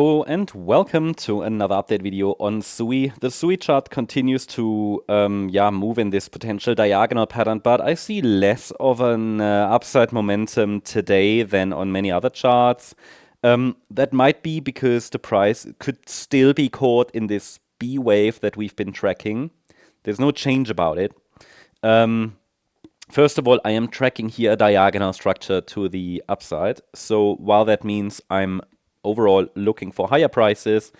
Hello and welcome to another update video on SUI. The SUI chart continues to move in this potential diagonal pattern, but I see less of an upside momentum today than on many other charts. That might be because the price could still be caught in this B wave that we've been tracking. There's no change about it. First of all, I am tracking here a diagonal structure to the upside. So while that means I'm overall looking for higher prices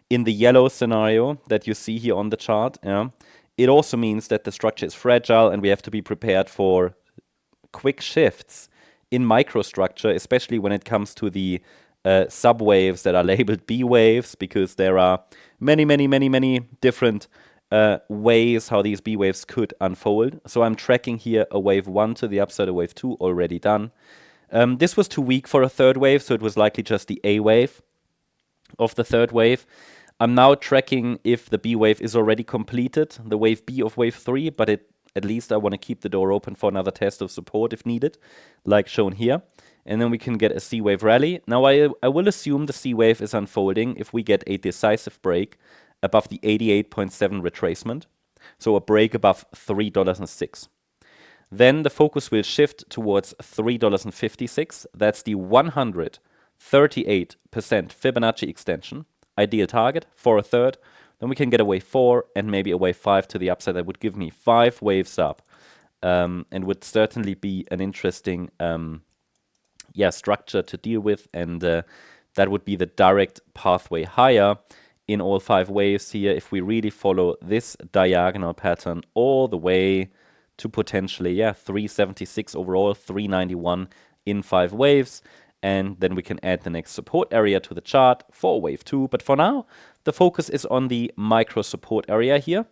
in the yellow scenario that you see here on the chart, it also means that the structure is fragile and we have to be prepared for quick shifts in microstructure, especially when it comes to the subwaves that are labeled B waves, because there are many different ways how these B waves could unfold. So I'm tracking here a wave 1 to the upside, a wave 2 already done. This was too weak for a third wave, so it was likely just the A wave of the third wave. I'm now tracking if the B wave is already completed, the wave B of wave 3, but at least I want to keep the door open for another test of support if needed, like shown here. And then we can get a C wave rally. Now I will assume the C wave is unfolding if we get a decisive break above the 88.7 retracement, so a break above $3.06. Then the focus will shift towards $3.56. That's the 138% Fibonacci extension. Ideal target for a third. Then we can get a wave 4 and maybe a wave 5 to the upside. That would give me 5 waves up and would certainly be an interesting structure to deal with. And that would be the direct pathway higher in all 5 waves here if we really follow this diagonal pattern all the way to potentially, 376 overall, 391 in 5 waves. And then we can add the next support area to the chart for wave 2. But for now, the focus is on the micro support area here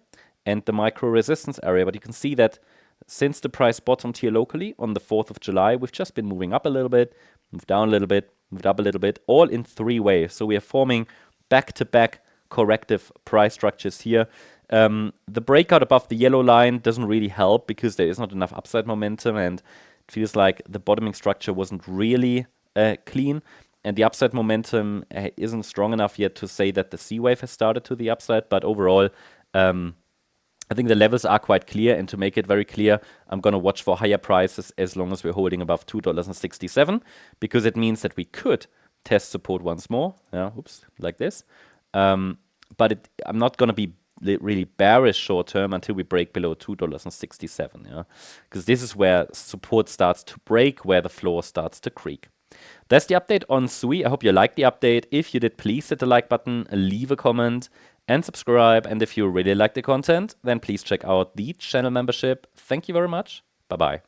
and the micro resistance area. But you can see that since the price bottomed here locally on the 4th of July, we've just been moving up a little bit, moved down a little bit, moved up a little bit, all in 3 waves. So we are forming back-to-back corrective price structures here. The breakout above the yellow line doesn't really help because there is not enough upside momentum and it feels like the bottoming structure wasn't really clean and the upside momentum isn't strong enough yet to say that the C wave has started to the upside. But overall, I think the levels are quite clear, and to make it very clear, I'm going to watch for higher prices as long as we're holding above $2.67, because it means that we could test support once more, like this. But I'm not going to be really bearish short term until we break below $2.67, because this is where support starts to break, where the floor starts to creak. That's the update on SUI. I hope you liked the update. If you did, please hit the like button, leave a comment, and subscribe. And if you really like the content, then please check out the channel membership. Thank you very much. Bye-bye.